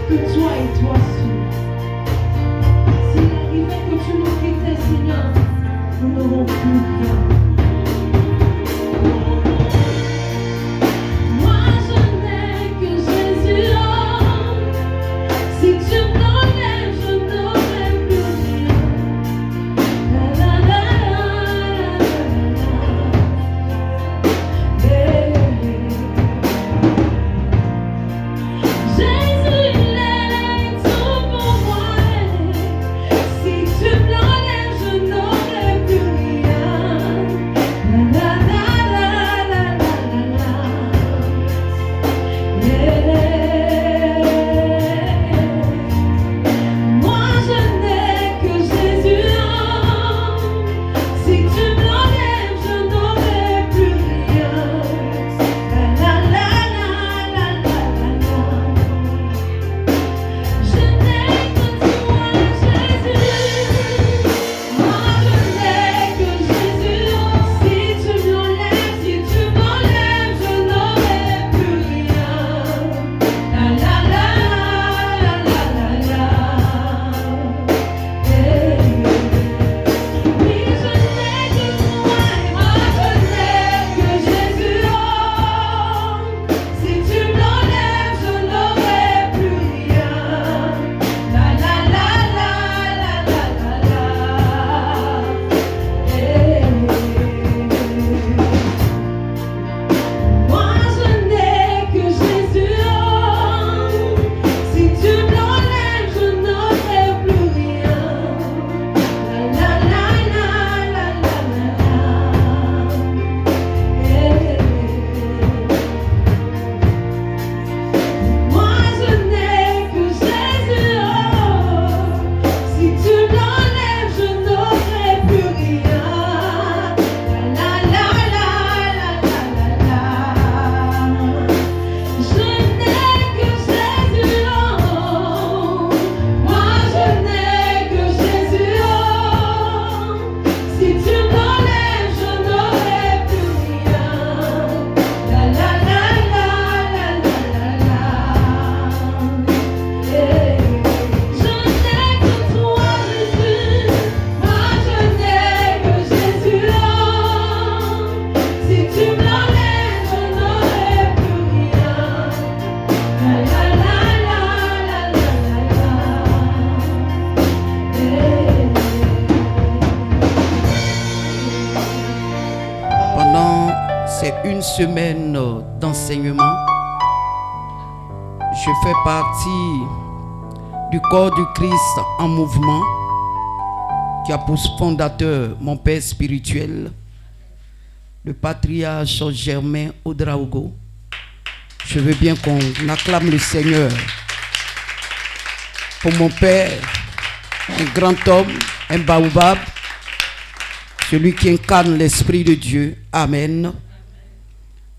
que toi et toi seul. S'il arrivait que tu nous quittais, Seigneur, nous n'aurons plus rien. Moi je n'ai que Jésus, oh. Si tu m'enlèves, je n'aurai plus rien. La la la la la la. Jésus, il est tout pour moi. Si tu m'enlèves, je n'aurai plus rien. La la la la la la la. Moi je n'ai que Jésus, oh. Si tu m'enlèves, je n'aurai plus rien. La la la la la la la. Je n'ai que toi, Jésus. Moi je n'ai que Jésus, oh. Si tu m'enlèves, je n'aurai plus rien. La la la la la la la. Oui, je n'ai que toi, moi je n'ai que Jésus, oh. Si tu m'enlèves, je n'aurai plus rien. La la la la la la la la. Moi je n'ai que Jésus, oh. Si tu m'enlèves, je n'aurai plus rien. La la la la la la la. Moi je n'ai que Jésus, oh. Si tu m'enlèves, je n'aurai plus rien. La la la la la la la. Je n'ai que Jésus, oh. Moi je n'ai que Jésus, oh. Si tu m'enlèves, je n'aurai plus rien. La la la la la la la la. Je n'ai que toi, Jésus. Moi je n'ai que Jésus, oh. Si tu m'enlèves, je n'aurai plus rien. La la la la la la la la. Pendant ces une semaine d'enseignement, je fais partie du corps du Christ en mouvement qui a pour fondateur mon père spirituel, le patriarche Germain Ouedraogo. Je veux bien qu'on acclame le Seigneur pour mon père, un grand homme, un baobab, celui qui incarne l'Esprit de Dieu. Amen.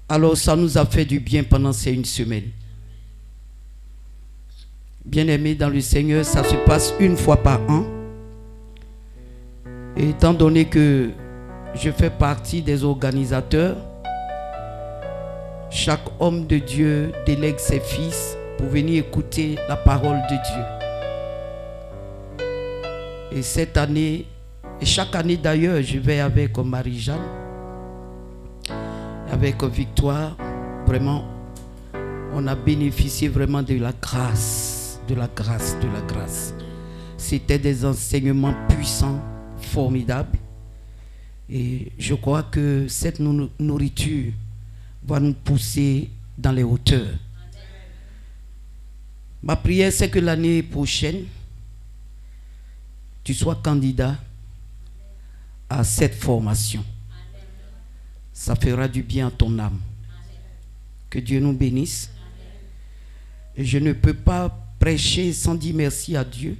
Alors ça nous a fait du bien pendant ces une semaine. Bien-aimés dans le Seigneur, ça se passe une fois par an. Et étant donné que je fais partie des organisateurs, chaque homme de Dieu délègue ses fils pour venir écouter la parole de Dieu. Et cette année, et chaque année d'ailleurs, je vais avec Marie-Jeanne, avec Victoire. Vraiment, on a bénéficié vraiment de la grâce, de la grâce, de la grâce. C'était des enseignements puissants, formidables. Et je crois que cette nourriture va nous pousser dans les hauteurs. Ma prière, c'est que l'année prochaine, tu sois candidat à cette formation. Ça fera du bien à ton âme. Que Dieu nous bénisse. Et je ne peux pas prêcher sans dire merci à Dieu.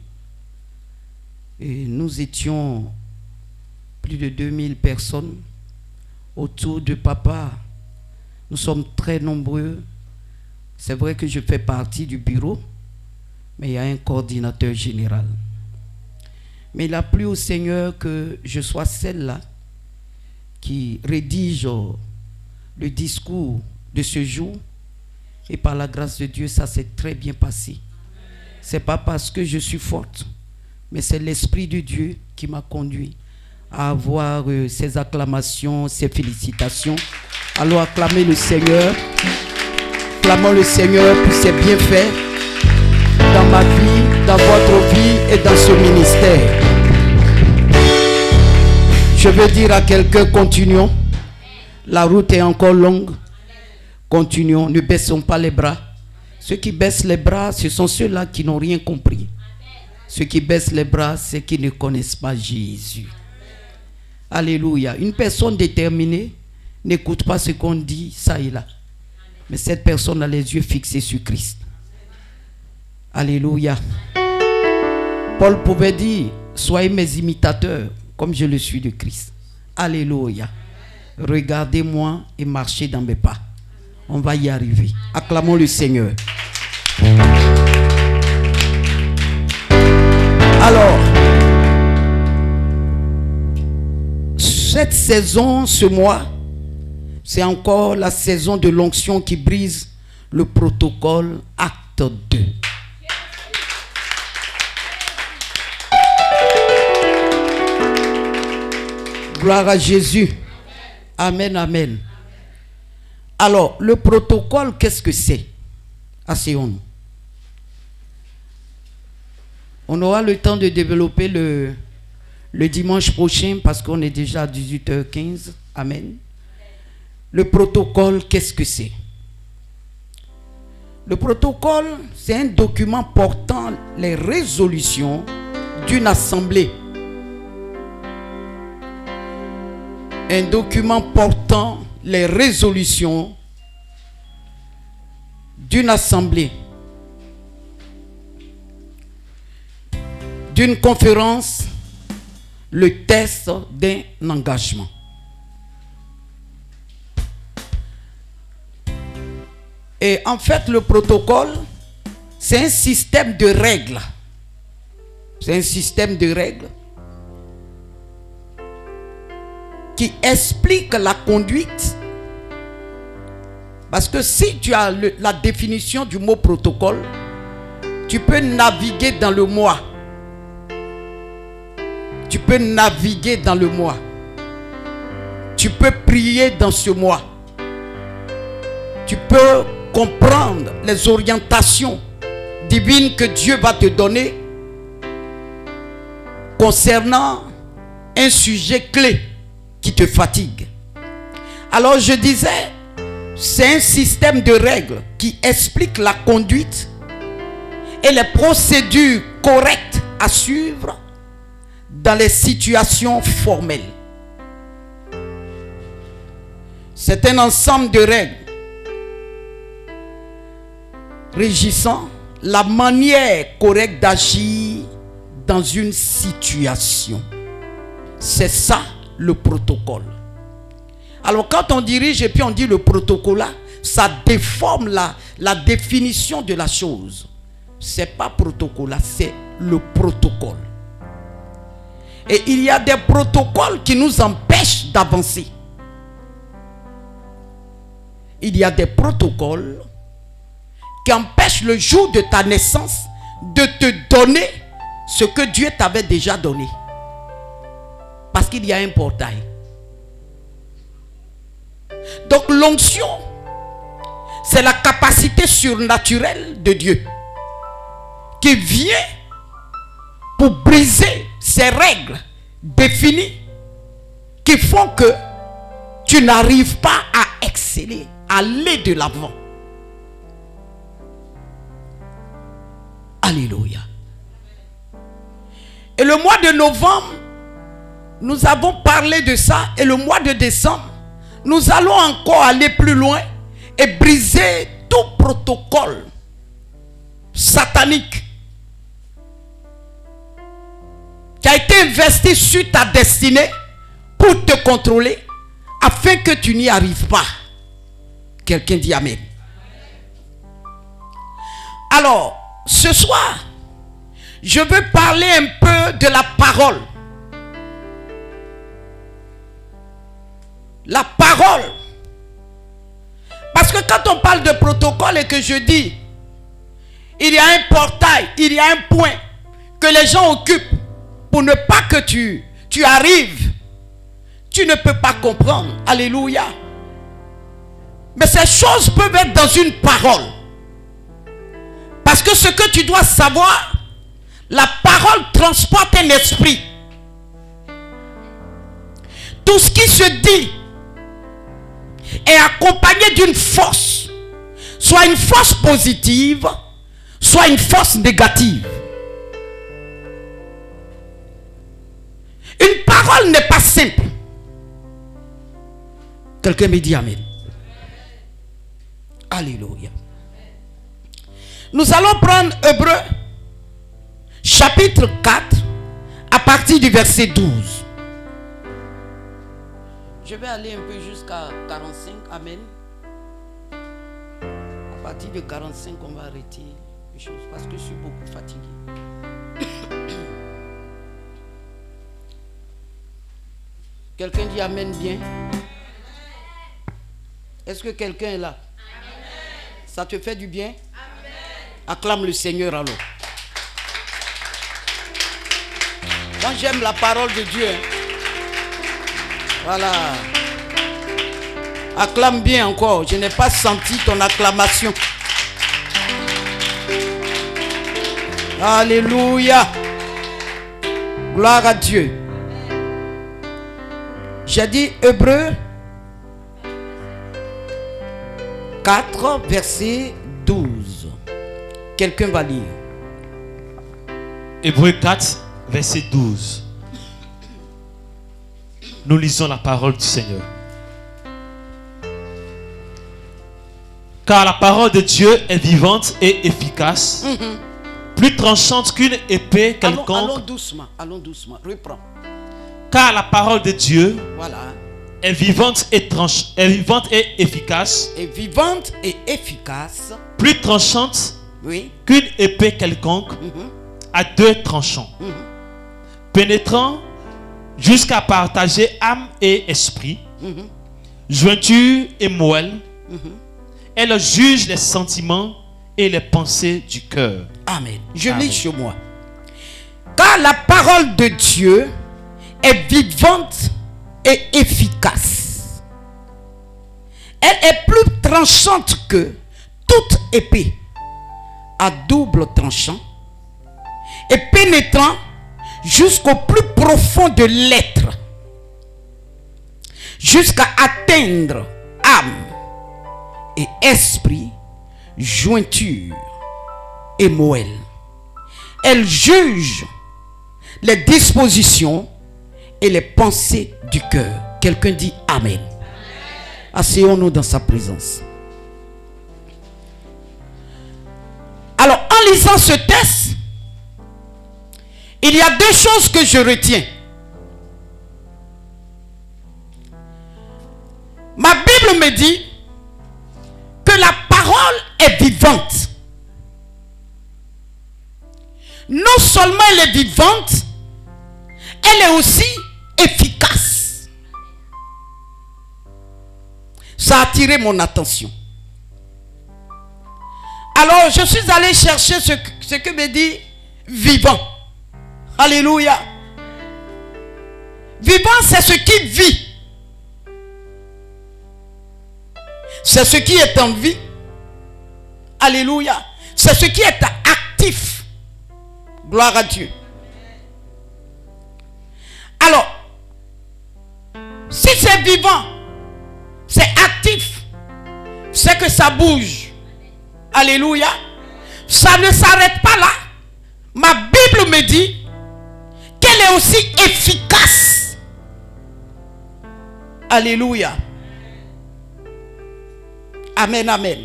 Et nous étions plus de 2000 personnes autour de papa. Nous sommes très nombreux. C'est vrai que je fais partie du bureau, mais il y a un coordinateur général. Mais il a plu au Seigneur que je sois celle-là qui rédige le discours de ce jour. Et par la grâce de Dieu, ça s'est très bien passé. c'est pas parce que je suis forte, mais c'est l'Esprit de Dieu qui m'a conduit à avoir ces acclamations, ces félicitations. Allons acclamer le Seigneur. Acclamons le Seigneur pour ses bienfaits dans ma vie, dans votre vie et dans ce ministère. Je veux dire à quelqu'un, continuons. La route est encore longue. Continuons, ne baissons pas les bras. Ceux qui baissent les bras, ce sont ceux-là qui n'ont rien compris. Ceux qui baissent les bras, c'est qui ne connaissent pas Jésus. Alléluia. Une personne déterminée n'écoute pas ce qu'on dit, ça et là. Mais cette personne a les yeux fixés sur Christ. Alléluia. Paul pouvait dire, soyez mes imitateurs, comme je le suis de Christ. Alléluia. Regardez-moi et marchez dans mes pas. On va y arriver. Acclamons le Seigneur. Alors, cette saison, ce mois, c'est encore la saison de l'onction qui brise le protocole acte 2. Gloire à Jésus. Amen, amen. Alors, le protocole, qu'est-ce que c'est? Asseyons-nous. On aura le temps de développer le dimanche prochain parce qu'on est déjà à 18h15. Amen. Le protocole, qu'est-ce que c'est? Le protocole, c'est un document portant les résolutions d'une assemblée. Un document portant les résolutions d'une assemblée, d'une conférence, le test d'un engagement. Et en fait, le protocole, c'est un système de règles. C'est un système de règles qui explique la conduite. Parce que si tu as la définition du mot protocole, tu peux naviguer dans le moi. Tu peux naviguer dans le moi. Tu peux prier dans ce moi. Tu peux comprendre les orientations divines que Dieu va te donner concernant un sujet clé qui te fatigue. Alors je disais, c'est un système de règles qui explique la conduite et les procédures correctes à suivre dans les situations formelles. C'est un ensemble de règles régissant la manière correcte d'agir dans une situation. C'est ça le protocole. Alors quand on dirige et puis on dit le protocole là, ça déforme la définition de la chose. C'est pas protocole là, c'est le protocole. Et il y a des protocoles qui nous empêchent d'avancer. Il y a des protocoles qui empêchent le jour de ta naissance de te donner ce que Dieu t'avait déjà donné. Parce qu'il y a un portail. Donc l'onction, c'est la capacité surnaturelle de Dieu qui vient pour briser ces règles définies qui font que tu n'arrives pas à exceller, à aller de l'avant. Alléluia. Et le mois de novembre, nous avons parlé de ça. Et le mois de décembre, nous allons encore aller plus loin et briser tout protocole satanique qui a été investi sur ta destinée pour te contrôler afin que tu n'y arrives pas. Quelqu'un dit Amen. Alors, ce soir, je veux parler un peu de la parole. La parole. Parce que quand on parle de protocole et que je dis, il y a un portail, il y a un point que les gens occupent pour ne pas que tu arrives. Tu ne peux pas comprendre. Alléluia. Mais ces choses peuvent être dans une parole. Parce que ce que tu dois savoir, la parole transporte un esprit. Tout ce qui se dit est accompagné d'une force. Soit une force positive, soit une force négative. Une parole n'est pas simple. Quelqu'un me dit amen. Alléluia. Nous allons prendre Hébreux chapitre 4 à partir du verset 12. Je vais aller un peu jusqu'à 45. Amen. À partir de 45, on va arrêter les choses parce que je suis beaucoup fatigué. Quelqu'un dit amen bien. Est-ce que quelqu'un est là? Amen. Ça te fait du bien? Amen. Acclame le Seigneur alors. Moi j'aime la parole de Dieu. Voilà. Acclame bien encore. Je n'ai pas senti ton acclamation. Alléluia. Gloire à Dieu. J'ai dit Hébreux 4, verset 12. Quelqu'un va lire. Hébreux 4, verset 12. Nous lisons la parole du Seigneur. Car la parole de Dieu est vivante et efficace, plus tranchante qu'une épée quelconque. Allons doucement, reprends. Car la parole de Dieu, voilà, est vivante et efficace. Est vivante et efficace. Plus tranchante, oui, qu'une épée quelconque, à deux tranchants, pénétrant jusqu'à partager âme et esprit, jointure et moelle. Elle juge les sentiments et les pensées du cœur. Amen. Je lis chez moi. Car la parole de Dieu est vivante et efficace. Elle est plus tranchante que toute épée à double tranchant et pénétrant jusqu'au plus profond de l'être, jusqu'à atteindre âme et esprit, jointure et moelle. Elle juge les dispositions et les pensées du cœur. Quelqu'un dit amen. Asseyons-nous dans sa présence. Alors, en lisant ce texte, il y a deux choses que je retiens. Ma Bible me dit que la parole est vivante. Non seulement elle est vivante, elle est aussi efficace. Ça a attiré mon attention. Alors je suis allé chercher ce que me dit vivant. Alléluia. Vivant, c'est ce qui vit. C'est ce qui est en vie. Alléluia. C'est ce qui est actif. Gloire à Dieu. Alors, si c'est vivant, c'est actif, c'est que ça bouge. Alléluia. Ça ne s'arrête pas là. Ma Bible me dit qu'elle est aussi efficace. Alléluia. Amen, amen.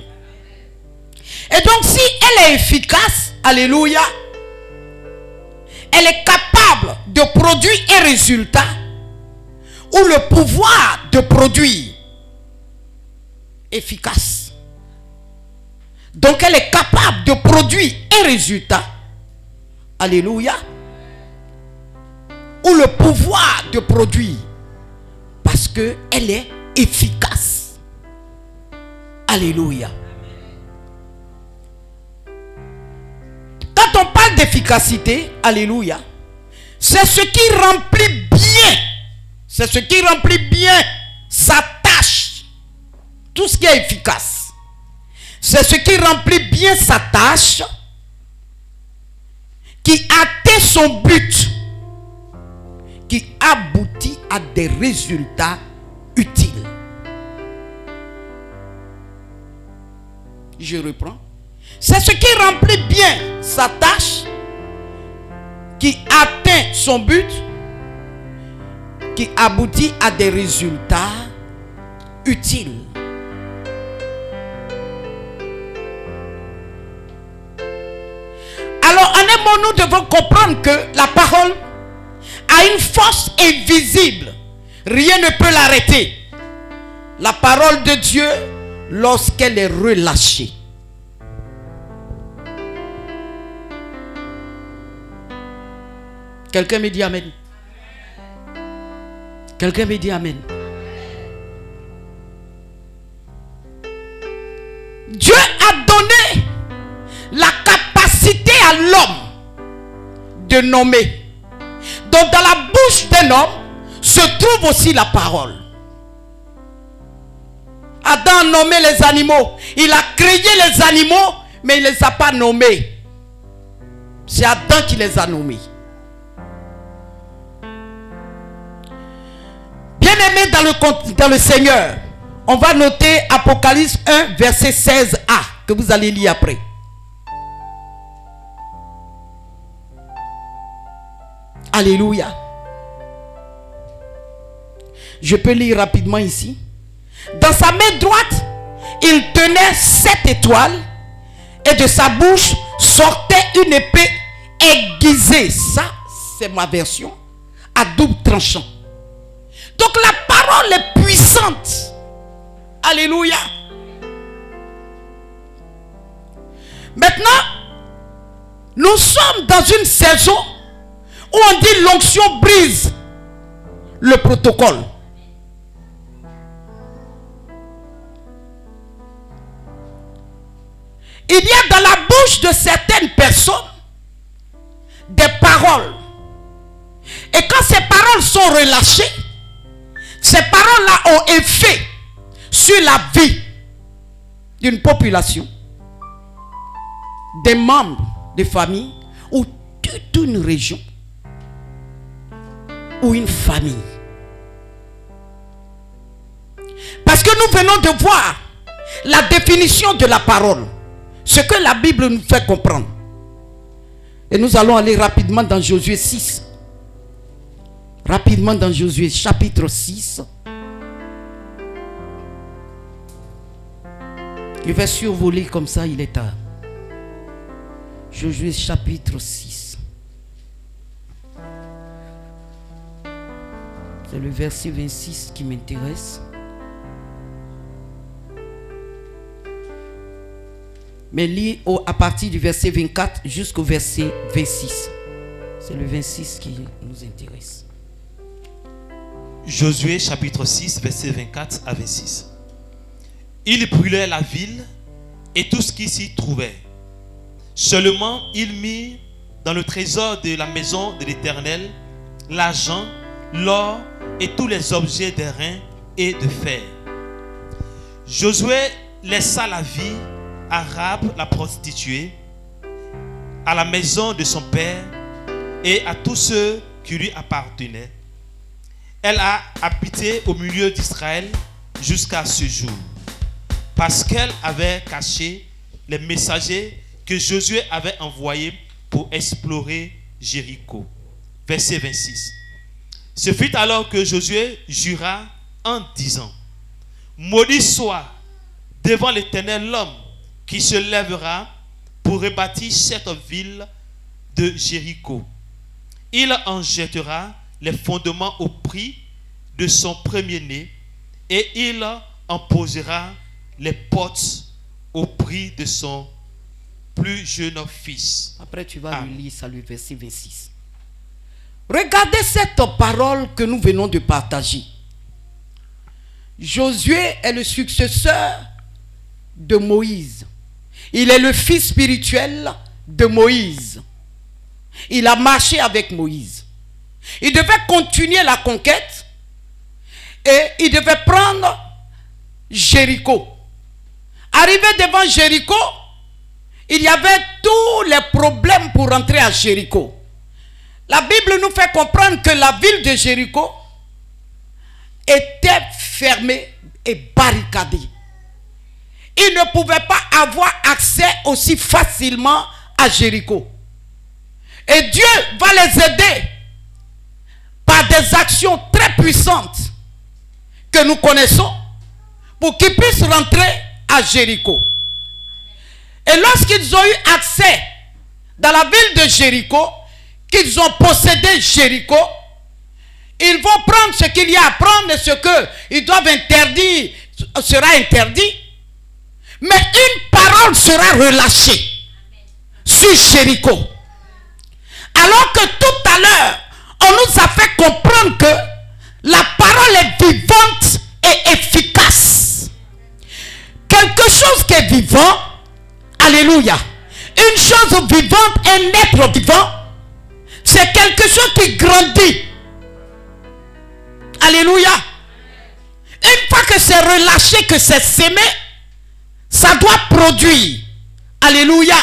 Et donc si elle est efficace, alléluia, elle est capable de produire un résultat ou le pouvoir de produire efficace. Donc elle est capable de produire un résultat, alléluia, ou le pouvoir de produire parce qu'elle est efficace. Alléluia. on parle d'efficacité, alléluia, c'est ce qui remplit bien. C'est ce qui remplit bien sa tâche. Tout ce qui est efficace. C'est ce qui remplit bien sa tâche, qui atteint son but, qui aboutit à des résultats utiles. Je reprends. C'est ce qui remplit bien sa tâche, qui atteint son but, qui aboutit à des résultats utiles. Alors, en un mot, nous devons comprendre que la parole a une force invisible. Rien ne peut l'arrêter. La parole de Dieu, lorsqu'elle est relâchée. Quelqu'un me dit amen. Quelqu'un me dit amen. Dieu a donné la capacité à l'homme de nommer. Donc dans la bouche d'un homme se trouve aussi la parole. Adam a nommé les animaux. Il a créé les animaux, mais il ne les a pas nommés. C'est Adam qui les a nommés. Bien-aimés dans le Seigneur, on va noter Apocalypse 1, verset 16a, que vous allez lire après. Alléluia. Je peux lire rapidement ici. Dans sa main droite, il tenait 7 étoiles et de sa bouche sortait une épée aiguisée. Ça, c'est ma version. À double tranchant. Donc la parole est puissante. Alléluia. Maintenant, nous sommes dans une saison où on dit l'onction brise le protocole. Il y a dans la bouche de certaines personnes des paroles. Et quand ces paroles sont relâchées, ces paroles-là ont effet sur la vie d'une population, des membres de famille ou toute une région ou une famille. Parce que nous venons de voir la définition de la parole, ce que la Bible nous fait comprendre. Et nous allons aller rapidement dans Josué 6. Rapidement dans Josué chapitre 6. Je vais survoler comme ça, il est tard. Josué chapitre 6. C'est le verset 26 qui m'intéresse. Mais lis à partir du verset 24 jusqu'au verset 26. C'est le 26 qui nous intéresse. Josué chapitre 6, verset 24 à 26. Il brûlait la ville et tout ce qui s'y trouvait. Seulement, il mit dans le trésor de la maison de l'Éternel l'argent, l'or et tous les objets d'airain et de fer. Josué laissa la vie à Rahab, la prostituée, à la maison de son père et à tous ceux qui lui appartenaient. Elle a habité au milieu d'Israël jusqu'à ce jour, parce qu'elle avait caché les messagers que Josué avait envoyés pour explorer Jéricho. Verset 26. Ce fut alors que Josué jura en disant: maudit soit devant l'Éternel l'homme qui se lèvera pour rebâtir cette ville de Jéricho. Il en jettera les fondements au prix de son premier-né et il en posera les portes au prix de son plus jeune fils. Après tu vas lire ça, le verset 26. Regardez cette parole que nous venons de partager. Josué est le successeur de Moïse. Il est le fils spirituel de Moïse. Il a marché avec Moïse. Il devait continuer la conquête et il devait prendre Jéricho. Arrivé devant Jéricho, il y avait tous les problèmes pour entrer à Jéricho. La Bible nous fait comprendre que la ville de Jéricho était fermée et barricadée. Ils ne pouvaient pas avoir accès aussi facilement à Jéricho. Et Dieu va les aider par des actions très puissantes que nous connaissons pour qu'ils puissent rentrer à Jéricho. Et lorsqu'ils ont eu accès dans la ville de Jéricho, qu'ils ont possédé Jéricho, ils vont prendre ce qu'il y a à prendre et ce qu'ils doivent interdire sera interdit. Mais une parole sera relâchée sur Jéricho. Alors que tout à l'heure, on nous a fait comprendre que la parole est vivante et efficace. Quelque chose qui est vivant, alléluia. Une chose vivante, un être vivant, c'est quelque chose qui grandit. Alléluia. Une fois que c'est relâché, que c'est sémé, ça doit produire. Alléluia.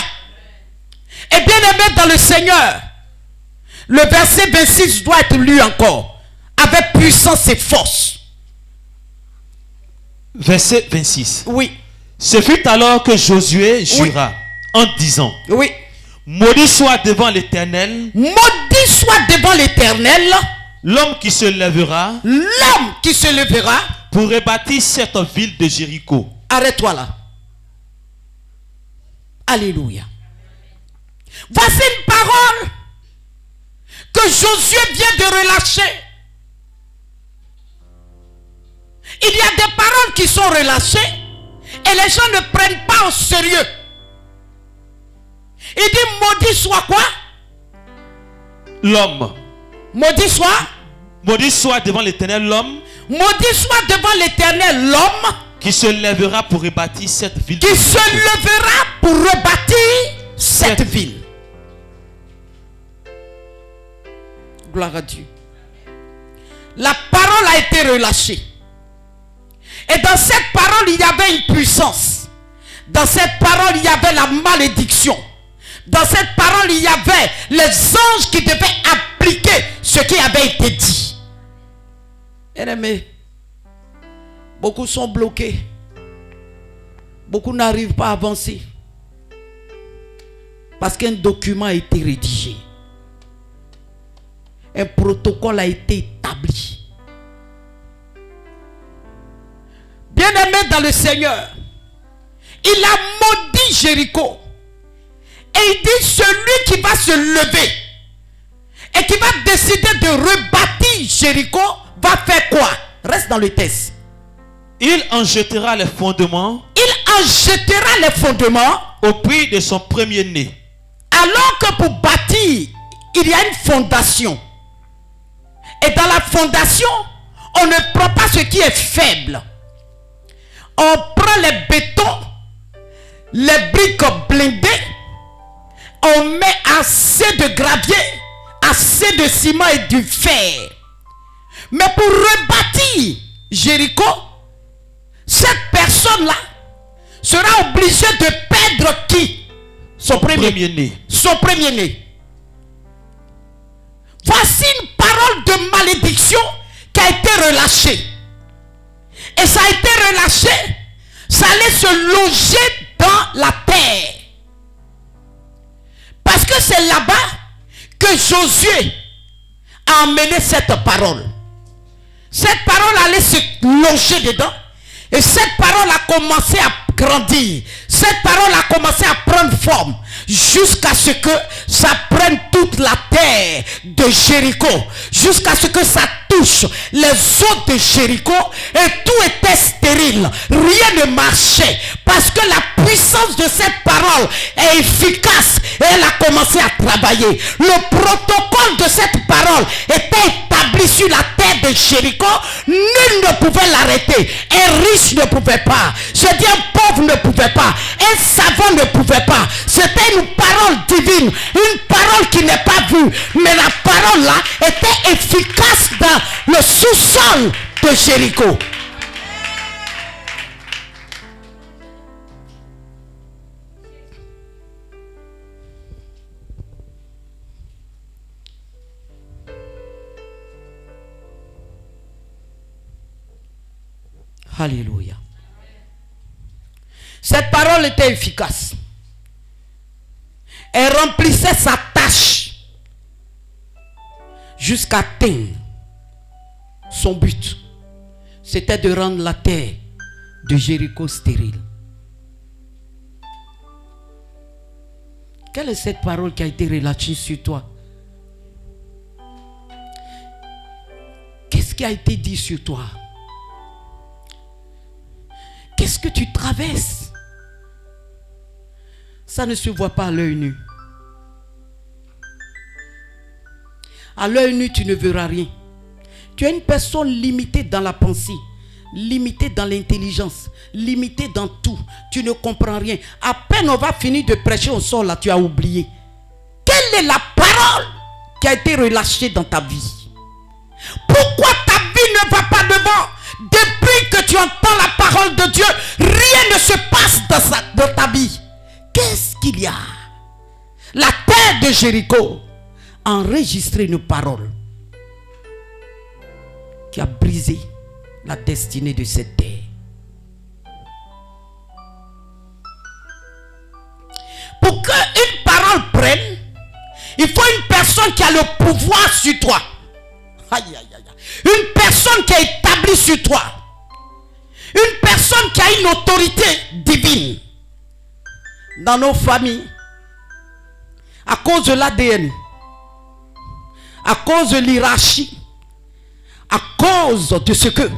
Et bien aimé dans le Seigneur, le verset 26 doit être lu encore, avec puissance et force. Verset 26. Oui. Ce fut alors que Josué jura en disant, oui, maudit soit devant l'Éternel, maudit soit devant l'Éternel, l'homme qui se lèvera pour rebâtir cette ville de Jéricho. Arrête-toi là. Alléluia. Voici une parole que Josué vient de relâcher. Il y a des paroles qui sont relâchées et les gens ne prennent pas au sérieux. Il dit maudit soit quoi? L'homme. Maudit soit devant l'Éternel l'homme. Maudit soit devant l'Éternel l'homme qui se lèvera pour rebâtir cette ville. Qui se lèvera pour rebâtir cette ville. Gloire à Dieu. La parole a été relâchée. Et dans cette parole, il y avait une puissance. Dans cette parole, il y avait la malédiction. Dans cette parole, il y avait les anges qui devaient appliquer ce qui avait été dit. Bien-aimés, beaucoup sont bloqués. Beaucoup n'arrivent pas à avancer. Parce qu'un document a été rédigé. Un protocole a été établi. Bien-aimé dans le Seigneur, il a maudit Jéricho. Et il dit, celui qui va se lever et qui va décider de rebâtir Jéricho va faire quoi? Reste dans le texte. Il en jettera les fondements. Il en jettera les fondements au prix de son premier-né. Alors que pour bâtir, il y a une fondation. Et dans la fondation, on ne prend pas ce qui est faible. On prend les bétons, les briques blindées, on met assez de gravier, assez de ciment et du fer. Mais pour rebâtir Jéricho, cette personne-là sera obligée de perdre qui? Son premier-né. Son premier-né. Voici une parole de malédiction qui a été relâchée. Et ça a été relâché. Ça allait se loger dans la terre. Parce que c'est là-bas que Josué a emmené cette parole. Cette parole allait se loger dedans. Et cette parole a commencé à grandir. Cette parole a commencé à prendre forme. Jusqu'à ce que ça prenne toute la terre de Jéricho. Jusqu'à ce que ça touche les eaux de Jéricho. Et tout était stérile. Rien ne marchait. Parce que la puissance de cette parole est efficace. Et elle a commencé à travailler. Le protocole de cette parole était établi sur la terre de Jéricho. Nul ne pouvait l'arrêter. Un riche ne pouvait pas. Je dis un pauvre ne pouvait pas. Un savant ne pouvait pas. C'était une parole divine. une parole qui n'est pas vue. Mais la parole là était efficace dans le sous-sol de Jéricho. Alléluia. Cette parole était efficace. Elle remplissait sa tâche jusqu'à atteindre son but. C'était de rendre la terre de Jéricho stérile. Quelle est cette parole qui a été relâchée sur toi? Qu'est-ce qui a été dit sur toi? Qu'est-ce que tu traverses? Ça ne se voit pas à l'œil nu. À l'œil nu, tu ne verras rien. Tu es une personne limitée dans la pensée, limitée dans l'intelligence, limitée dans tout. Tu ne comprends rien. À peine on va finir de prêcher, on sort là, tu as oublié. Quelle est la parole qui a été relâchée dans ta vie? Pourquoi ta vie ne va pas devant? Depuis que tu entends la parole de Dieu, rien ne se passe dans ta vie. Qu'est-ce qu'il y a? La terre de Jéricho a enregistré une parole qui a brisé la destinée de cette terre. Pour qu'une parole prenne, il faut une personne qui a le pouvoir sur toi. Aïe, aïe, aïe. Une personne qui est établie sur toi. Une personne qui a une autorité divine. Dans nos familles, à cause de l'ADN, à cause de l'hierarchie, à cause de ce que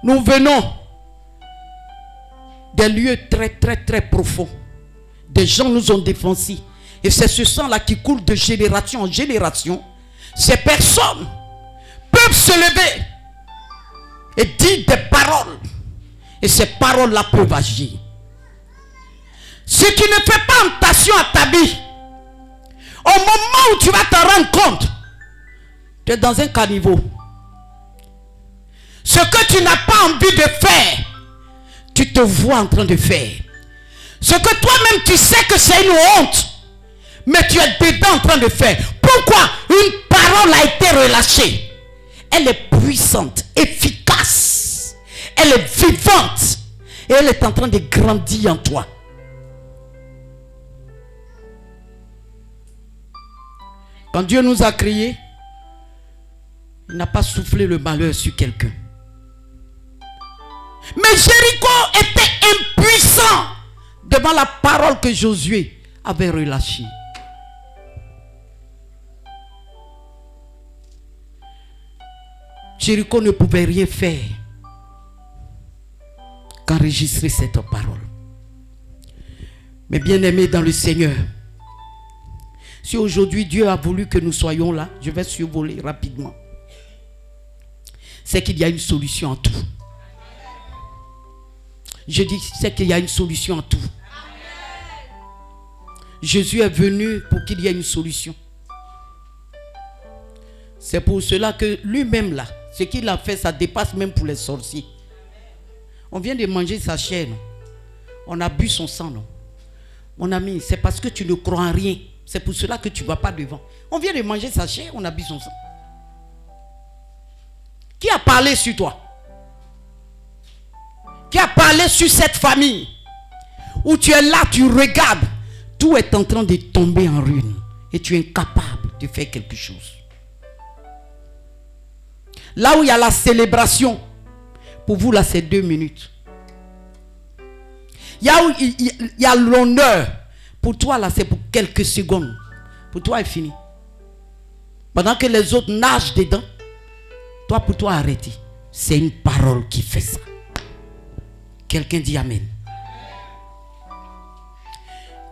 nous venons des lieux très très très profonds, des gens nous ont défoncés. Et c'est ce sang-là qui coule de génération en génération. Ces personnes peuvent se lever et dire des paroles. Et ces paroles-là peuvent agir. Si tu ne fais pas attention à ta vie, au moment où tu vas te rendre compte, tu es dans un caniveau. Ce que tu n'as pas envie de faire, tu te vois en train de faire. Ce que toi-même tu sais que c'est une honte, mais tu es dedans en train de faire. Pourquoi? Une parole a été relâchée. Elle est puissante, efficace. Elle est vivante. Et elle est en train de grandir en toi. Quand Dieu nous a créés, il n'a pas soufflé le malheur sur quelqu'un. Mais Jéricho était impuissant devant la parole que Josué avait relâchée. Jéricho ne pouvait rien faire qu'enregistrer cette parole. Mais bien aimés dans le Seigneur, si aujourd'hui Dieu a voulu que nous soyons là, je vais survoler rapidement. C'est qu'il y a une solution à tout. Je dis, c'est qu'il y a une solution à tout. Jésus est venu pour qu'il y ait une solution. C'est pour cela que lui-même là, ce qu'il a fait, ça dépasse même pour les sorciers. On vient de manger sa chair, non? On a bu son sang, non? Mon ami, c'est parce que tu ne crois en rien. C'est pour cela que tu ne vas pas devant. On vient de manger sa chair, on a bu son sang. Qui a parlé sur toi? Qui a parlé sur cette famille? Où tu es là, tu regardes. Tout est en train de tomber en ruine. Et tu es incapable de faire quelque chose. Là où il y a la célébration, pour vous là c'est 2 minutes. Là où il y a l'honneur, pour toi là c'est pour quelques secondes. Pour toi c'est fini. Pendant que les autres nagent dedans, toi pour toi arrêtez. C'est une parole qui fait ça. Quelqu'un dit Amen.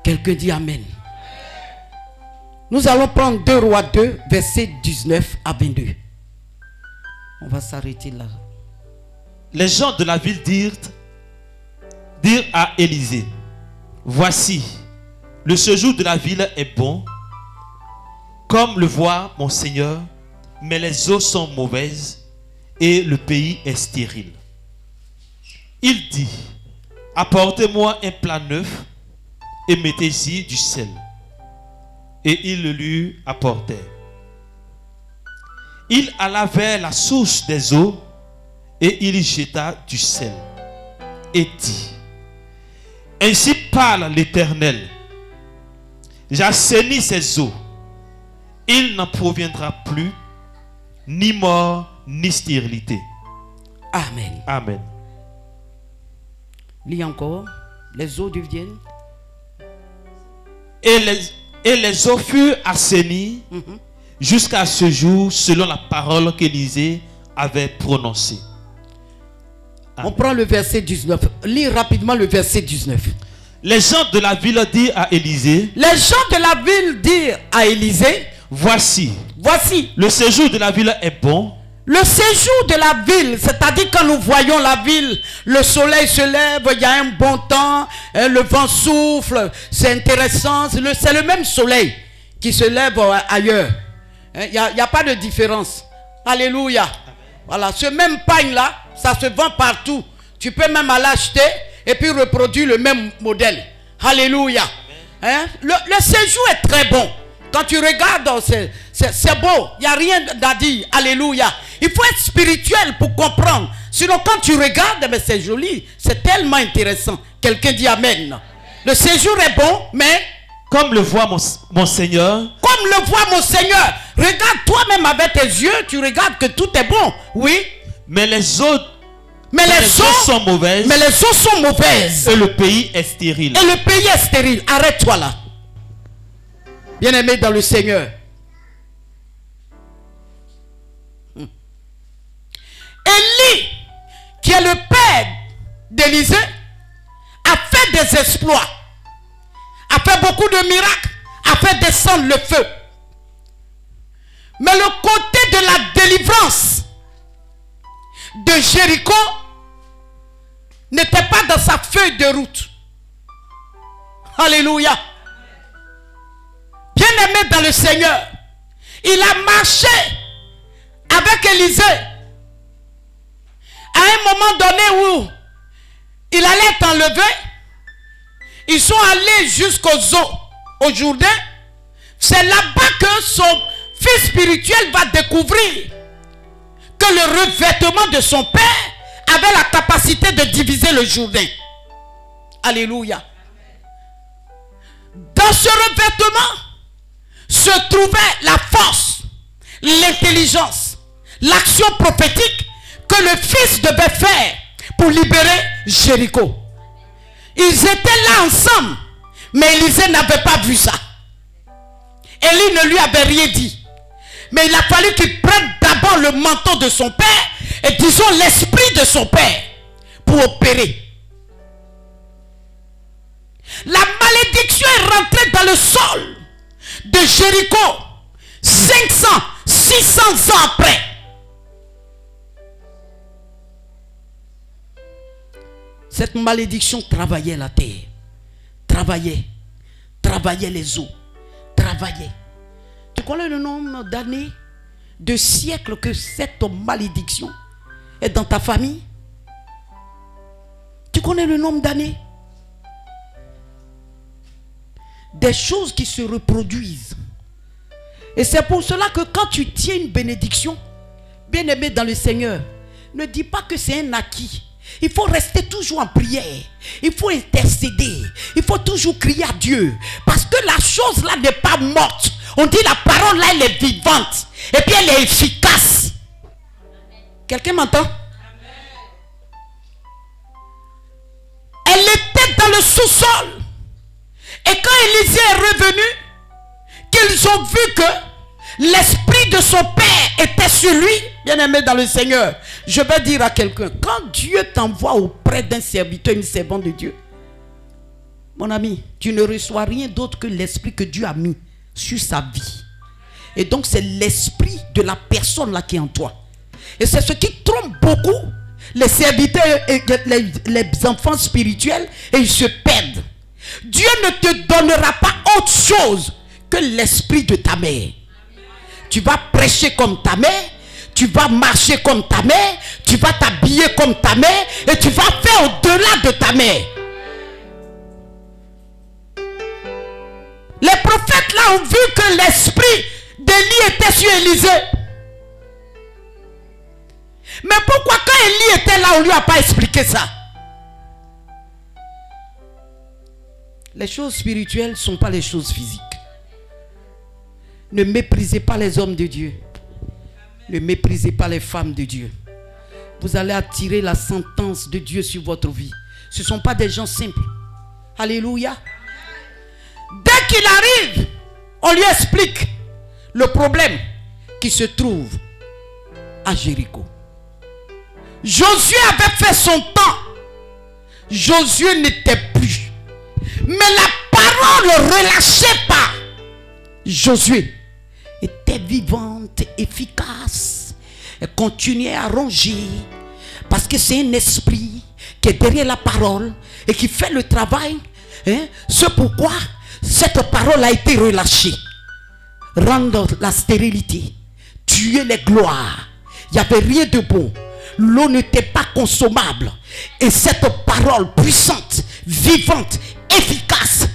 Quelqu'un dit Amen. Nous allons prendre 2 Rois 2, versets 19 à 22. On va s'arrêter là. Les gens de la ville dirent à Élisée: voici, le séjour de la ville est bon comme le voit mon Seigneur, mais les eaux sont mauvaises et le pays est stérile. Il dit, apportez-moi un plat neuf et mettez-y du sel. Et ils le lui apportèrent. Il alla vers la source des eaux et il y jeta du sel et dit, ainsi parle l'Éternel, j'assainis ces eaux, il n'en proviendra plus ni mort ni stérilité. Amen. Amen. Lis encore. Les eaux deviennent. Et les eaux furent assainies jusqu'à ce jour selon la parole qu'Élisée avait prononcée. On prend le verset 19. Lis rapidement le verset 19. Les gens de la ville dirent à Élisée, Les gens de la ville dirent à Élisée, voici, le séjour de la ville est bon. Le séjour de la ville, c'est-à-dire quand nous voyons la ville, le soleil se lève, il y a un bon temps, le vent souffle, c'est intéressant, c'est le même soleil qui se lève ailleurs. Il n'y a pas de différence. Alléluia. Voilà, ce même pain-là, ça se vend partout. Tu peux même aller acheter et puis reproduire le même modèle. Alléluia. Le séjour est très bon. Quand tu regardes, c'est beau. Il n'y a rien à dire. Alléluia. Il faut être spirituel pour comprendre. Sinon, quand tu regardes, mais c'est joli. C'est tellement intéressant. Quelqu'un dit Amen. Le séjour est bon, mais... Comme le voit mon Seigneur. Comme le voit mon Seigneur. Regarde toi-même avec tes yeux. Tu regardes que tout est bon. Oui. Mais les eaux... Mais les eaux sont mauvaises. Mais les eaux sont mauvaises. Et le pays est stérile. Et le pays est stérile. Arrête-toi là. Bien-aimé dans le Seigneur. Élie, qui est le père d'Élisée, a fait des exploits, a fait beaucoup de miracles, a fait descendre le feu. Mais le côté de la délivrance de Jéricho n'était pas dans sa feuille de route. Alléluia. Bien-aimé dans le Seigneur, il a marché avec Élisée. À un moment donné où il allait être enlevé, ils sont allés jusqu'aux eaux, au Jourdain. C'est là-bas que son fils spirituel va découvrir que le revêtement de son père avait la capacité de diviser le Jourdain. Alléluia. Dans ce revêtement se trouvait la force, l'intelligence, l'action prophétique que le fils devait faire pour libérer Jéricho. Ils étaient là ensemble, mais Élisée n'avait pas vu ça. Élie ne lui avait rien dit. Mais il a fallu qu'il prenne d'abord le manteau de son père et disons l'esprit de son père pour opérer. La malédiction est rentrée dans le sol de Jéricho 500, 600 ans après. Cette malédiction travaillait la terre, travaillait les eaux, travaillait. Tu connais le nombre d'années, de siècles que cette malédiction est dans ta famille? Tu connais le nombre d'années? Des choses qui se reproduisent. Et c'est pour cela que quand tu tiens une bénédiction, bien aimé dans le Seigneur, ne dis pas que c'est un acquis. Il faut rester toujours en prière. Il faut intercéder. Il faut toujours crier à Dieu. Parce que la chose là n'est pas morte. On dit la parole là elle est vivante. Et puis elle est efficace. Quelqu'un m'entend? Elle était dans le sous-sol. Et quand Élisée est revenu, qu'ils ont vu que l'esprit de son père était sur lui, bien aimé dans le Seigneur, je vais dire à quelqu'un, quand Dieu t'envoie auprès d'un serviteur, une servante de Dieu, mon ami, tu ne reçois rien d'autre que l'esprit que Dieu a mis sur sa vie. Et donc c'est l'esprit de la personne là qui est en toi. Et c'est ce qui trompe beaucoup les serviteurs et les enfants spirituels, et ils se perdent. Dieu ne te donnera pas autre chose que l'esprit de ta mère. tu vas prêcher comme ta mère, tu vas marcher comme ta mère, tu vas t'habiller comme ta mère et tu vas faire au-delà de ta mère. Les prophètes là ont vu que l'esprit d'Élie était sur Élisée. Mais pourquoi quand Élie était là, on ne lui a pas expliqué ça? Les choses spirituelles ne sont pas les choses physiques. Ne méprisez pas les hommes de Dieu. Ne méprisez pas les femmes de Dieu. Vous allez attirer la sentence de Dieu sur votre vie. Ce ne sont pas des gens simples. Alléluia. Dès qu'il arrive, on lui explique le problème qui se trouve à Jéricho. Josué avait fait son temps. Josué n'était plus. Mais la parole ne relâchait pas. Josué était vivante, efficace. Elle continuait à ronger. Parce que c'est un esprit qui est derrière la parole et qui fait le travail. C'est pourquoi cette parole a été relâchée. Rendre la stérilité. Tuer les gloires. Il n'y avait rien de bon. L'eau n'était pas consommable. Et cette parole puissante, vivante, efficace,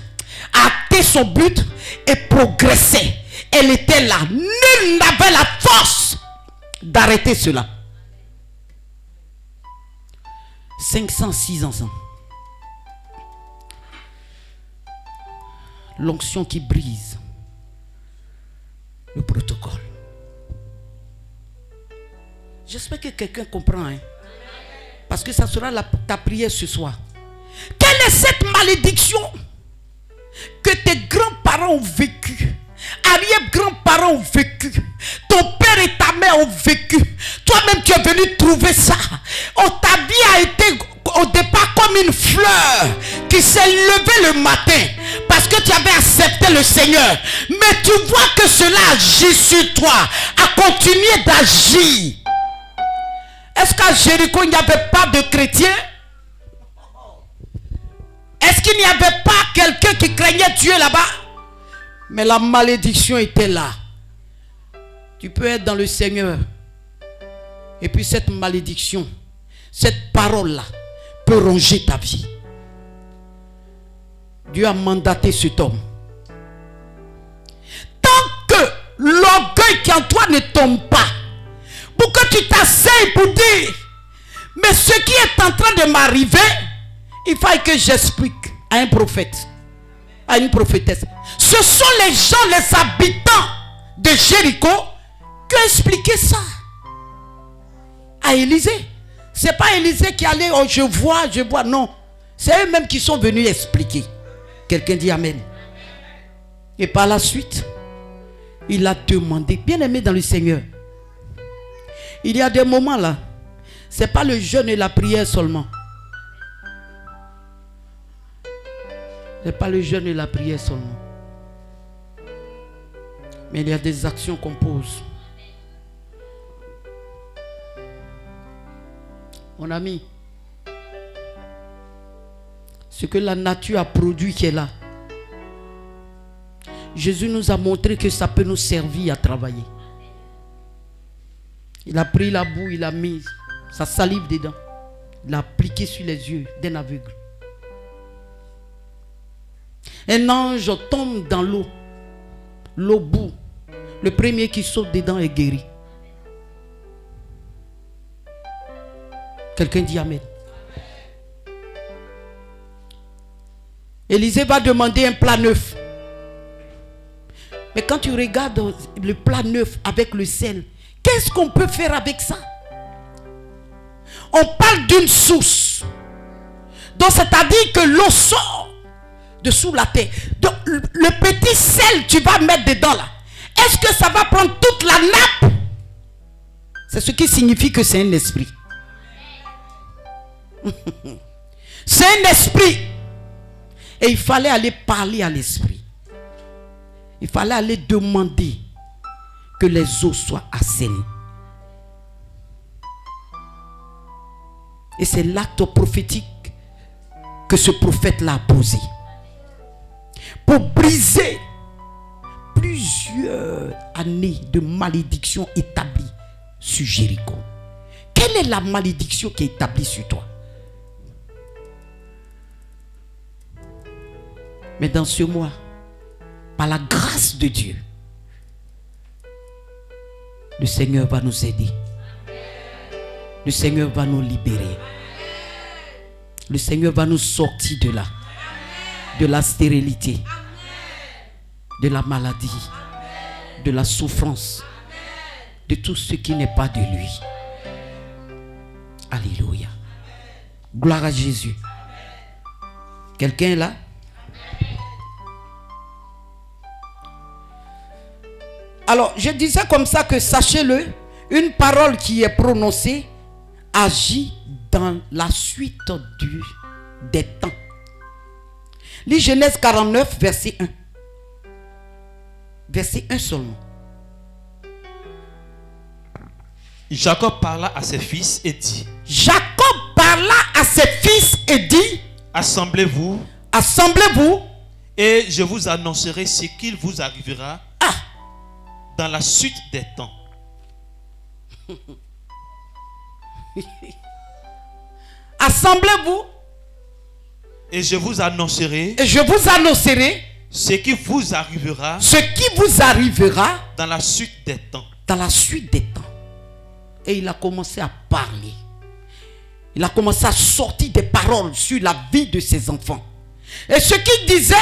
a atteint son but et progressait. Elle était là. Nul n'avait la force d'arrêter cela. 506 ans. L'onction qui brise le protocole. J'espère que quelqu'un comprend. Parce que ça sera ta prière ce soir. Quelle est cette malédiction que tes grands-parents ont vécu, arrière-grands-parents ont vécu, ton père et ta mère ont vécu, toi-même tu es venu trouver ça. Ta vie a été au départ comme une fleur qui s'est levée le matin parce que tu avais accepté le Seigneur. Mais tu vois que cela agit sur toi, a continué d'agir. Est-ce qu'à Jéricho il n'y avait pas de chrétiens? Est-ce qu'il n'y avait pas quelqu'un qui craignait Dieu là-bas? Mais la malédiction était là. Tu peux être dans le Seigneur. Et puis cette malédiction, cette parole-là, peut ronger ta vie. Dieu a mandaté cet homme. Tant que l'orgueil qui est en toi ne tombe pas, pour que tu t'asseyes pour dire, mais ce qui est en train de m'arriver, il faut que j'explique à un prophète, à une prophétesse. Ce sont les gens, les habitants de Jéricho qui ont expliqué ça à Élisée. Ce n'est pas Élisée qui allait, oh je vois, non. C'est eux-mêmes qui sont venus expliquer. Quelqu'un dit Amen. Et par la suite, il a demandé, bien aimé dans le Seigneur, il y a des moments là, ce n'est pas le jeûne et la prière seulement. Ce n'est pas le jeûne et la prière seulement. Mais il y a des actions qu'on pose. Mon ami, ce que la nature a produit qui est là, Jésus nous a montré que ça peut nous servir à travailler. Il a pris la boue, il a mis sa salive dedans. Il l'a appliqué sur les yeux d'un aveugle. Un ange tombe dans l'eau. L'eau bout. Le premier qui saute dedans est guéri. Quelqu'un dit Amen. Élisée va demander un plat neuf. Mais quand tu regardes le plat neuf avec le sel, qu'est-ce qu'on peut faire avec ça? On parle d'une source. Donc c'est-à-dire que l'eau sort de sous la terre. Donc le petit sel tu vas mettre dedans là. Est-ce que ça va prendre toute la nappe? C'est ce qui signifie que c'est un esprit. C'est un esprit. Et il fallait aller parler à l'esprit. Il fallait aller demander que les eaux soient assainies. Et c'est l'acte prophétique que ce prophète-là a posé. Pour briser plusieurs plusieurs années de malédiction établie sur Jéricho. Quelle est la malédiction qui est établie sur toi? Mais dans ce mois, par la grâce de Dieu, le Seigneur va nous aider. Le Seigneur va nous libérer. Le Seigneur va nous sortir de la stérilité, de la maladie, de la souffrance, de tout ce qui n'est pas de lui. Alléluia. Gloire à Jésus. Quelqu'un est là? Alors, je disais comme ça que sachez-le, une parole qui est prononcée agit dans la suite des temps. Lis Genèse 49, verset 1. Verset 1 seulement. Jacob parla à ses fils et dit. Jacob parla à ses fils et dit. Assemblez-vous. Assemblez-vous. Et je vous annoncerai ce qu'il vous arrivera. Dans la suite des temps. Assemblez-vous. Et je vous annoncerai. Et je vous annoncerai. Ce qui vous arrivera. Ce qui vous arrivera. Dans la suite des temps. Dans la suite des temps. Et il a commencé à parler. Il a commencé à sortir des paroles sur la vie de ses enfants. Et ce qu'il disait,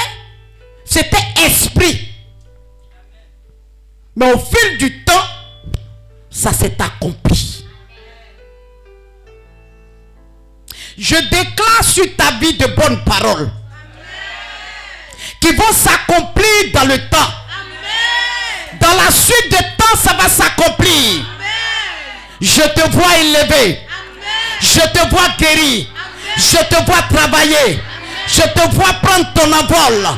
c'était esprit. Mais au fil du temps, ça s'est accompli. Je déclare sur ta vie de bonnes paroles qui vont s'accomplir dans le temps. Dans la suite du temps, ça va s'accomplir. Je te vois élevé. Je te vois guéri. Je te vois travailler. Je te vois prendre ton envol.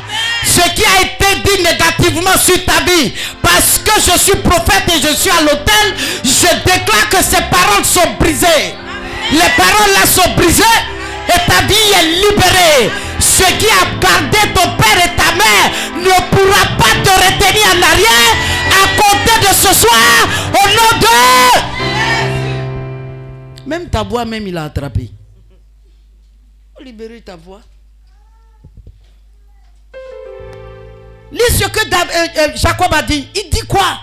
Ce qui a été dit négativement sur ta vie, parce que je suis prophète et je suis à l'autel, je déclare que ces paroles sont brisées. Les paroles là sont brisées et ta vie est libérée. Ce qui a gardé ton père et ta mère ne pourra pas te retenir en arrière à compter de ce soir au nom de... Même ta voix, même il a attrapé. Faut libérer ta voix. Lis ce que Jacob a dit. Il dit quoi?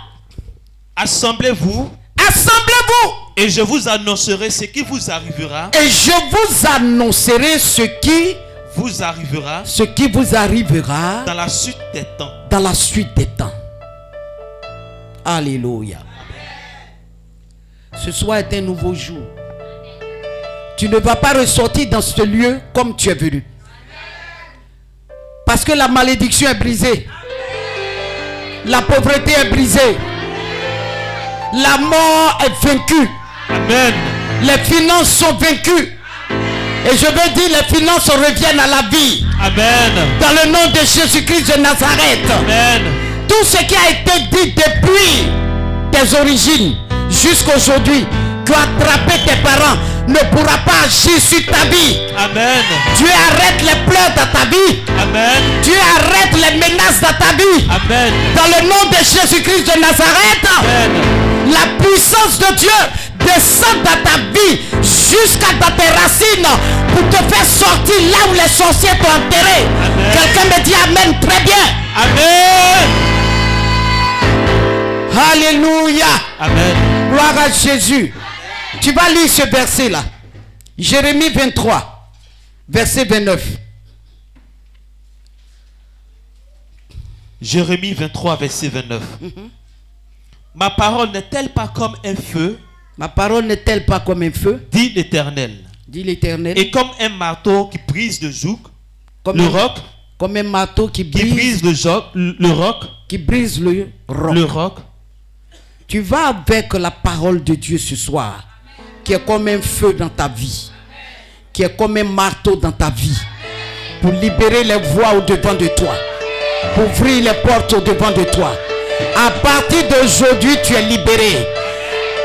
Assemblez-vous. Assemblez-vous. Et je vous annoncerai ce qui vous arrivera. Et je vous annoncerai ce qui vous arrivera. Ce qui vous arrivera. Dans la suite des temps. Dans la suite des temps. Alléluia. Ce soir est un nouveau jour. Tu ne vas pas ressortir dans ce lieu comme tu es venu. Parce que la malédiction est brisée. La pauvreté est brisée. La mort est vaincue. Amen. Les finances sont vaincues. Et je veux dire, les finances reviennent à la vie. Amen. Dans le nom de Jésus-Christ de Nazareth. Amen. Tout ce qui a été dit depuis tes origines jusqu'à aujourd'hui, tu as attrapé tes parents, ne pourra pas agir sur ta vie. Amen. Dieu arrête les pleurs dans ta vie. Amen. Dieu arrête les menaces dans ta vie. Amen. Dans le nom de Jésus-Christ de Nazareth. Amen. La puissance de Dieu descend dans ta vie jusqu'à dans tes racines pour te faire sortir là où les sorciers t'ont enterré. Quelqu'un me dit Amen. Très bien. Amen. Alléluia. Amen. Gloire à Jésus. Tu vas lire ce verset là. Jérémie 23, verset 29. Jérémie 23, verset 29. Ma parole n'est-elle pas comme un feu? Ma parole n'est-elle pas comme un feu? Dit l'Éternel. Dit l'Éternel. Et comme un marteau qui brise le joug, comme roc. Comme un marteau qui brise le roc. Qui brise le roc. Le roc. Tu vas avec la parole de Dieu ce soir, qui est comme un feu dans ta vie, qui est comme un marteau dans ta vie, pour libérer les voies au-devant de toi, pour ouvrir les portes au-devant de toi. À partir d'aujourd'hui, tu es libéré.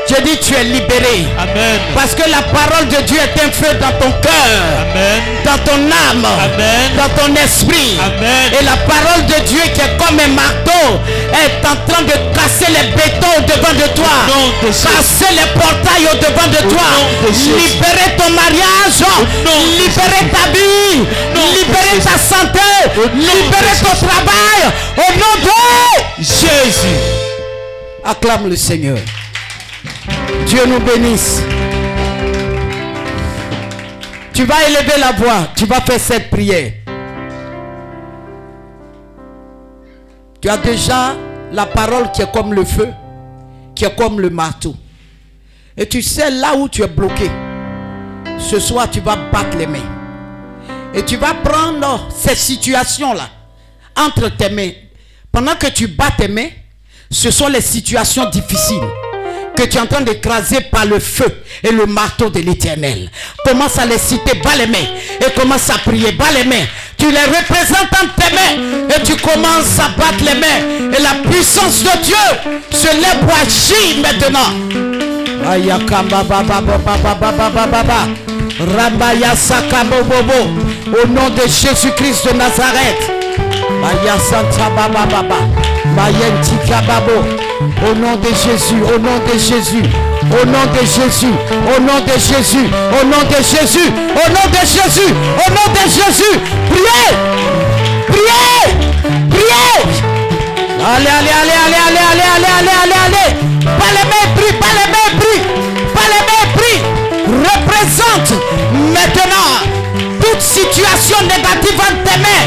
Je dis tu es libéré. Amen. Parce que la parole de Dieu est un feu dans ton cœur, Amen. dans ton âme, Amen. dans ton esprit. Amen. Et la parole de Dieu qui est comme un marteau est en train de casser les bétons au-devant de toi. Au nom de Jésus. Casser les portails au-devant de toi. nom de Jésus. Libérer ton mariage. nom de Libérer ta vie. nom de Libérer ta Jésus. santé. Au nom Libérer de ton Jésus. travail. Au nom de Jésus. Acclame le Seigneur. Dieu nous bénisse. Tu vas élever la voix. Tu vas faire cette prière. Tu as déjà la parole qui est comme le feu, qui est comme le marteau. Et tu sais là où tu es bloqué. Ce soir, tu vas battre les mains. Et tu vas prendre ces situations-là entre tes mains. Pendant que tu bats tes mains, ce sont les situations difficiles que tu es en train d'écraser par le feu et le marteau de l'Éternel. Commence à les citer, bats les mains et commence à prier, bats les mains. Tu les représentes entre tes mains et tu commences à battre les mains. Et la puissance de Dieu se lève pour agir maintenant. Ayakamba baba baba baba baba baba. Rambaya sakabo bobo. Au nom de Jésus-Christ de Nazareth. Maya Santa baba baba. Mayentika babo. Au nom de Jésus, au nom de Jésus, au nom de Jésus, au nom de Jésus, au nom de Jésus, au nom de Jésus, au nom de Jésus. Priez, priez, priez. Allez, allez, allez, allez, allez, allez, allez, allez, allez, allez. Pas les mains, prie, pas les mains, prie, pas les mains, prie. Représente maintenant toute situation négative entre tes mains.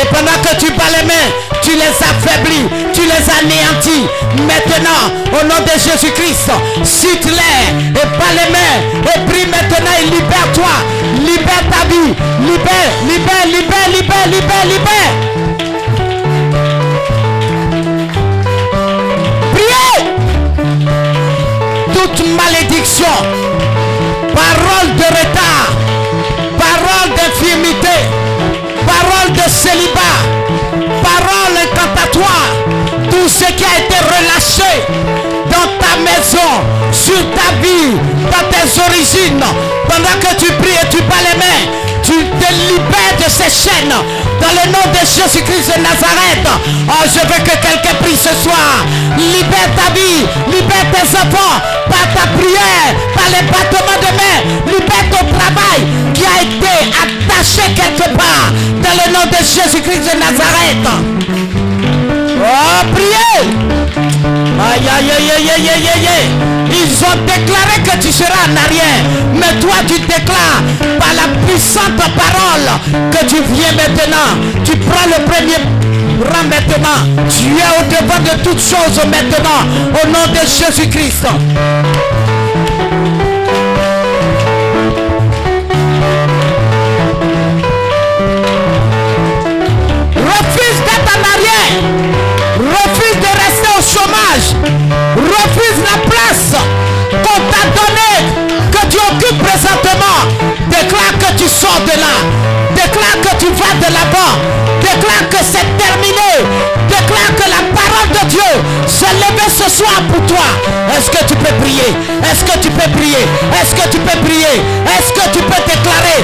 Et pendant que tu bats les mains, tu les affaiblis, tu les anéantis. Maintenant, au nom de Jésus-Christ, cite-les et bats les mains. Et prie maintenant et libère-toi. Libère ta vie. Libère, libère, libère, libère, libère, libère. Priez. Toute malédiction, parole de retard, parole d'infirmité, parole de célibat, parole incantatoire, tout ce qui a été relâché dans ta maison, sur ta vie, dans tes origines, pendant que tu pries et tu bats les mains, tu te libères de ces chaînes dans le nom de Jésus-Christ de Nazareth. Oh, je veux que quelqu'un prie ce soir. Libère ta vie, libère tes enfants par ta prière, par les battements de main. Libère ton travail qui a été attaché quelque part dans le nom de Jésus-Christ de Nazareth. Oh, priez. Aïe, aïe, aïe, aïe, aïe, aïe, aïe. Ils ont déclaré que tu seras en arrière. Mais toi, tu déclares par la puissante parole que tu viens maintenant. Tu prends le premier rang maintenant. Tu es au-devant de toutes choses maintenant. Au nom de Jésus-Christ. Refuse d'être en arrière. Refuse de rester au chômage. Refuse la place qu'on t'a donnée, que tu occupes présentement. Déclare que tu sors de là. Déclare que tu vas de l'avant. Déclare que c'est terminé. Déclare que la parole de Dieu s'est levée ce soir pour toi. Est-ce que tu peux prier? Est-ce que tu peux prier? Est-ce que tu peux prier? Est-ce que tu peux déclarer?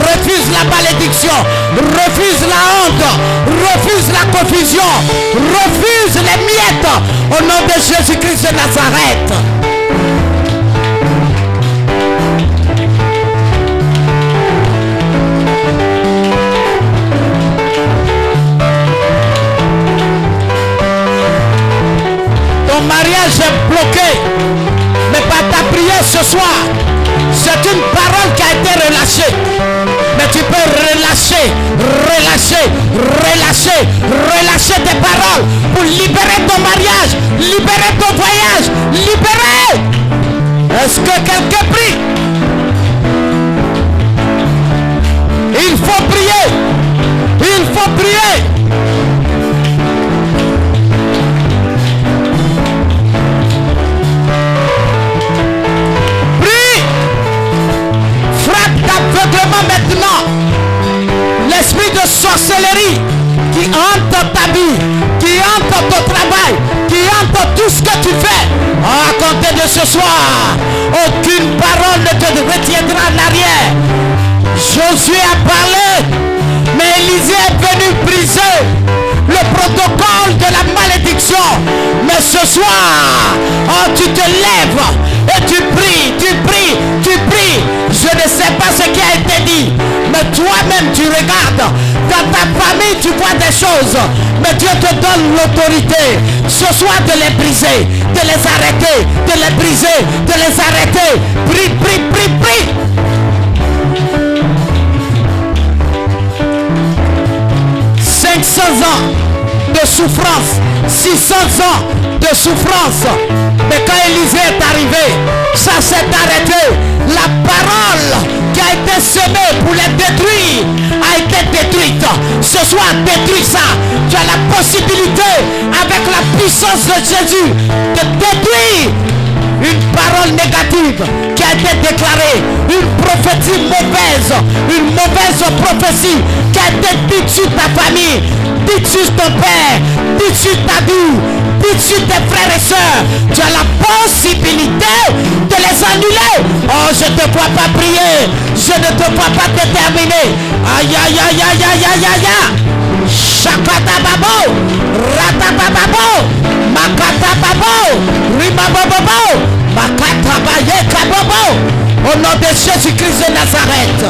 Refuse la malédiction. Refuse la honte. Refuse la confusion. Refuse les miettes. Au nom de Jésus-Christ de Nazareth. Ton mariage est bloqué, mais par ta prière ce soir, c'est une parole qui a été relâchée. Mais tu peux relâcher, relâcher, relâcher, relâcher tes paroles pour libérer ton mariage, libérer ton voyage, libérer. Est-ce que quelqu'un prie? Il faut prier. Il faut prier. Maintenant, l'esprit de sorcellerie qui hante ta vie, qui hante ton travail, qui hante tout ce que tu fais, à compter de que ce soir, aucune parole ne te retiendra en arrière. Josué a parlé, mais Élisée est venu briser le protocole de la malédiction. Mais ce soir, oh, tu te lèves et tu pries, tu pries, tu pries. Je ne sais pas ce qui a été dit, mais toi-même tu regardes. Dans ta famille, tu vois des choses, mais Dieu te donne l'autorité ce soir de les briser, de les arrêter, de les briser, de les arrêter. Prie, prie, prie, prie. 500 ans de souffrance, 600 ans de souffrance. Mais quand Élisée est arrivé, ça s'est arrêté. La parole qui a été semée pour les détruire a été détruite. Ce soir, détruis ça. Tu as la possibilité, avec la puissance de Jésus, de détruire une parole négative qui a été déclarée, une prophétie mauvaise, une mauvaise prophétie qui a été dite sur ta famille, dite sur ton père, dite sur ta vie, dite sur tes frères et sœurs. Tu as la possibilité de les annuler. Oh, je ne te vois pas prier, je ne te vois pas déterminer. Aïe, aïe, aïe, aïe, aïe, aïe, aïe, aïe. Shakata babo, rata babo, makata babo, rima babo, makata baye kababo. Au nom de Jésus-Christ de Nazareth.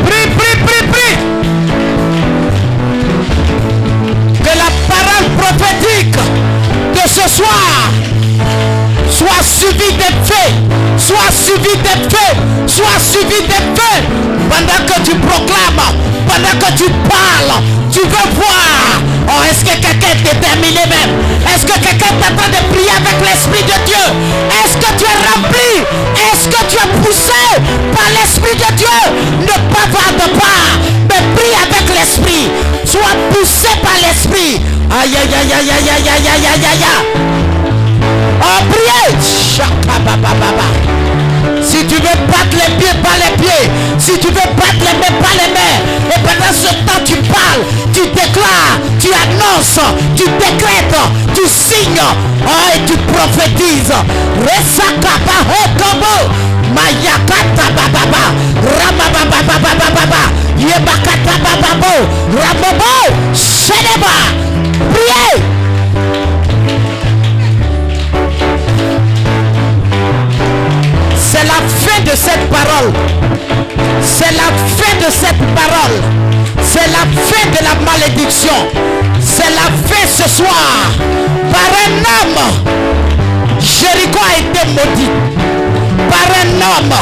Prie, prie, prie, prie. Que la parole prophétique de ce soir soit suivi des faits, soit suivi des faits, soit suivi des faits. Pendant que tu proclames, pendant que tu parles, tu veux voir. Oh, est-ce que quelqu'un est déterminé même? Est-ce que quelqu'un est en train de prier avec l'Esprit de Dieu? Est-ce que tu es rempli? Est-ce que tu es poussé par l'Esprit de Dieu? Ne bavarde pas, mais prie avec l'Esprit. Sois poussé par l'Esprit. Aïe, aïe, aïe, aïe, aïe, aïe, aïe, aïe, aïe, aïe. Oh, priez. Si tu veux battre les pieds, pas les pieds. Si tu veux battre les mains, pas les mains. Et pendant ce temps, tu parles, tu déclares, tu annonces, tu décrètes, tu signes. Oh, et tu prophétises. Resakaba hekobo. Mayakata bababa. Rabababa bababa. Yebakata bababo. Rabobo. Shedeba. Priez. C'est la fin de cette parole. C'est la fin de cette parole. C'est la fin de la malédiction. C'est la fin ce soir. Par un homme, Jéricho a été maudit. Par un homme,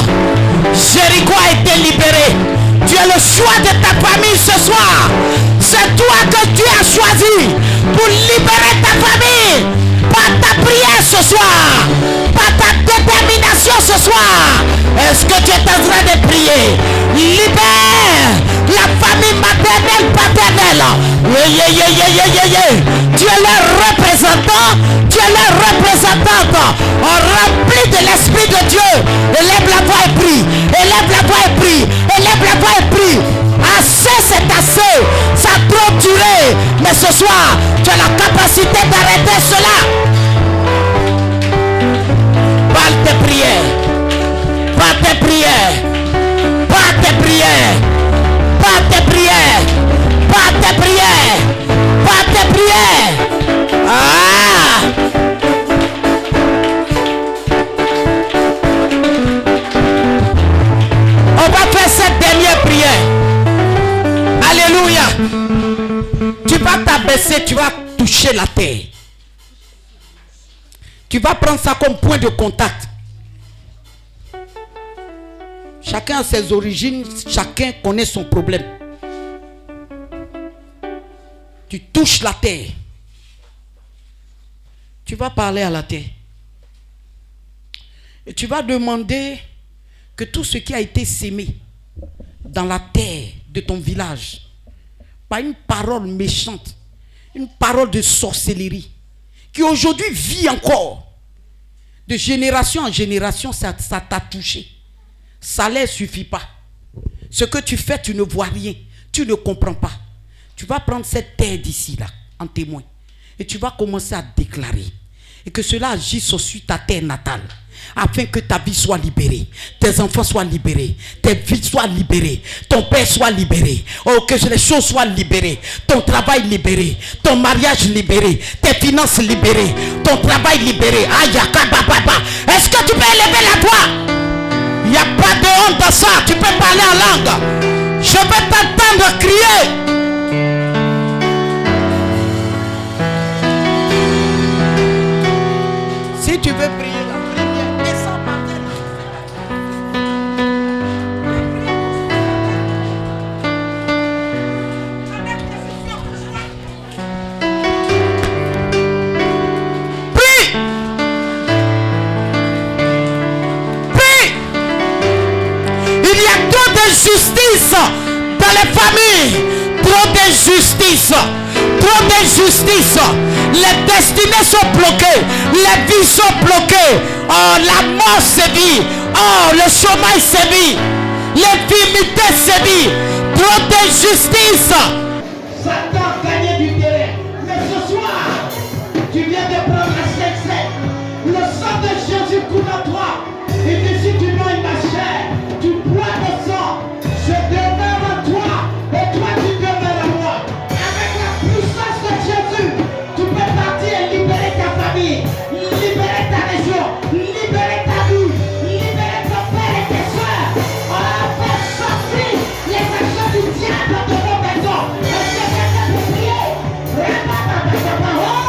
Jéricho a été libéré. Tu as le choix de ta famille ce soir. C'est toi que Dieu a choisi pour libérer ta famille. Par ta prière ce soir, par ta détermination ce soir. Est-ce que tu es en train de prier? Libère la famille maternelle, paternelle. Tu es leur représentant, tu es leur représentante. On remplit de l'Esprit de Dieu. Élève la voix et prie. Élève la voix et prie. Élève la voix et prie. Assez, c'est assez. Ça a trop duré. Mais ce soir, tu as la capacité d'arrêter cela. Par tes prières. Par tes prières. Par tes prières. Par tes prières. Par tes prières. Par tes prières. Ah! On va faire cette dernière prière. Alléluia. Tu vas t'abaisser, tu vas toucher la terre. Tu vas prendre ça comme point de contact. Chacun a ses origines, chacun connaît son problème. Tu touches la terre. Tu vas parler à la terre. Et tu vas demander que tout ce qui a été sémé dans la terre de ton village, par une parole méchante, une parole de sorcellerie, qui aujourd'hui vit encore, de génération en génération, ça t'a touché. Ça ne suffit pas. Ce que tu fais, tu ne vois rien. Tu ne comprends pas. Tu vas prendre cette terre d'ici, là, en témoin. Et tu vas commencer à déclarer. Et que cela agisse sur ta terre natale. Afin que ta vie soit libérée. Tes enfants soient libérés. Tes vies soient libérées. Ton père soit libéré. Oh, que les choses soient libérées. Ton travail libéré. Ton mariage libéré. Tes finances libérées. Ton travail libéré. Est-ce que tu peux élever la voix? Il n'y a pas de honte dans ça. Tu peux parler en langue. Je vais t'entendre crier. Si tu veux prier la prière, descends par terre. Prie. Prie. Il y a trop d'injustice dans les familles. Trop d'injustice. Trop d'injustice. Les destinées sont bloquées. Les vies sont bloquées. Oh, la mort sévit. Oh, le chômage sévit. L'infimité sévit. Trop d'injustice. Satan a gagné du terrain. Mais ce soir, tu viens de prendre la 5-7. Le sang de Jésus coule en toi. Et que si tu bois ma chair, tu bois le sang. Je demeure en toi. Et toi, tu demeures en moi. Avec la puissance de Jésus, tu peux partir et libérer ta famille, libérer ta région, libérer ta vie, libérer ton père et tes soeurs. Oh, faire sortir les actions du diable de vos maisons. Est-ce que quelqu'un peut prier? Oh!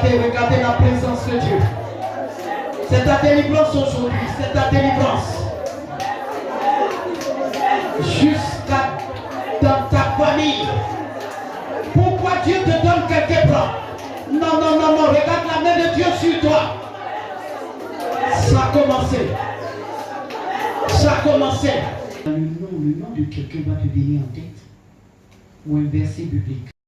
regardez la présence de Dieu. C'est ta délivrance aujourd'hui, c'est ta délivrance. Jusqu'à dans ta famille. Pourquoi Dieu te donne quelques plans? Non, non, non, non, regarde la main de Dieu sur toi. Ça a commencé. Ça a commencé. Le nom de quelqu'un va te venir en tête. Ou un verset biblique.